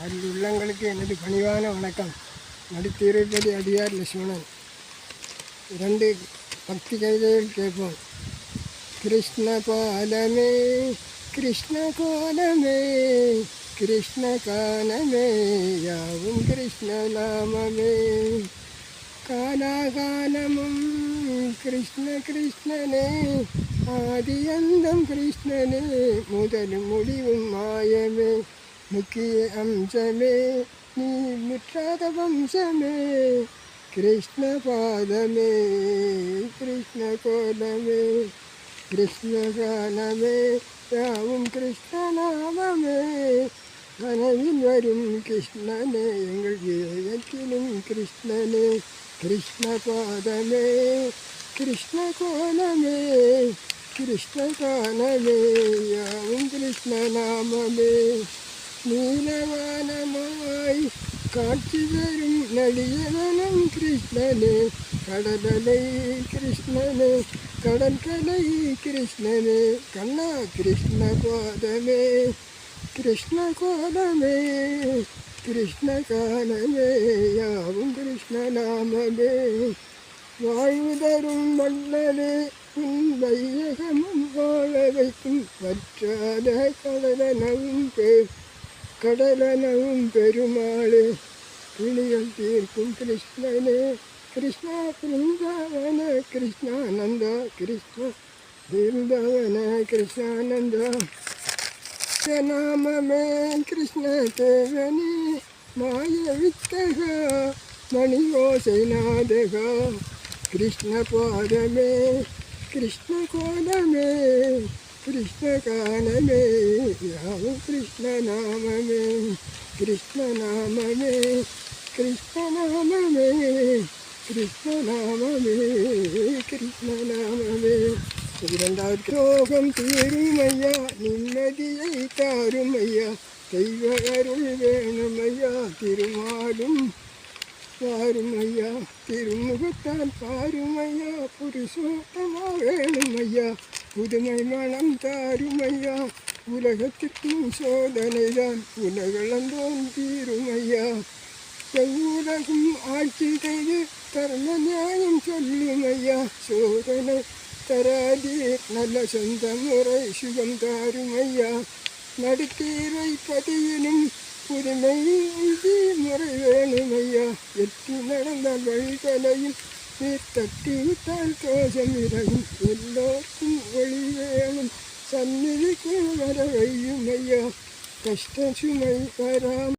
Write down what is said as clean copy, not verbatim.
அருள் உள்ளங்களுக்கு எனது பணிவான வணக்கம். நடித்திருப்பதி அடியார் லட்சுமணன். 2 பக்தி கவிதைகள் கேட்போம். கிருஷ்ண பாலமே கிருஷ்ண கோலமே கிருஷ்ண கானமே யாவும் கிருஷ்ண நாமமே காலாகாலமும் கிருஷ்ண கிருஷ்ணனே ஆதியந்தம் கிருஷ்ணனே முதலும் முடிவும் மாயமே முக்கிய அம்சமே நீ முற்றாத வம்சமே கிருஷ்ண பாதமே கிருஷ்ண கோலமே கிருஷ்ண காலமே யாவும் கிருஷ்ண நாமமே கனவில் வரும் கிருஷ்ணனே எங்கள் இதயத்திலும் கிருஷ்ணனே கிருஷ்ண பாதமே கிருஷ்ண கோலமே கிருஷ்ண காலமே யாவும் கிருஷ்ண நாமமே நீலவானமாய் காட்சி தரும் நடிகவனம் கிருஷ்ணனே கடலலை கிருஷ்ணனே கடற்கலை கிருஷ்ணனே கண்ணா கிருஷ்ண பாதமே கிருஷ்ண கோலமே கிருஷ்ண காலமே யாவும் கிருஷ்ண நாமமே வாழ்வு தரும் வள்ளலே உன் வையகமும் வாழ வைக்கும் வற்றாத கடலனவும் பெருமாளே பிணிகள் தீர்க்கும் கிருஷ்ணனே கிருஷ்ணா பிருந்தாவன கிருஷ்ணானந்தா கிருஷ்ண பிருந்தாவன கிருஷ்ணானந்தா நாமமே கிருஷ்ண தேவனே மாய வித்தகா மணியோசை நாதகா கிருஷ்ண பாதமே கிருஷ்ண கோலமே கிருஷ்ண காலமே யாவும் கிருஷ்ண நாமமே கிருஷ்ண நாமமே கிருஷ்ண நாமமே கிருஷ்ண நாமமே கிருஷ்ண நாமமே 2வது ரோகம் தீருமையா நிம்மதியை தாருமையா தெய்வ அருள் வேணுமையா திருமாலும் பாருமையா திருமுகத்தால் பாருமையா புருஷோத்தமா வேணுமையா புதுமை மனம் தாருமையா உலகத்திற்கும் சோதனைதான் உலகளந்தோன் தீருமையா எவ்வுலகும் ஆட்சி செய்து கர்ம நியாயம் சொல்லுமையா சோதனை தராதீர் நல்ல சொந்த முறை சுகம் தாருமையா நடுத்தீரை பதியினும் புதுமை முறை வேணுமையா எட்டி நடந்தால் வழிகளையும் நீர் தட்டி விட்டால் தோஷம் இறங்கும் எல்லோருக்கும் ஒளி வேணும் சந்நிதிக்கு வர வையுமையா கஷ்ட சுமை வராம்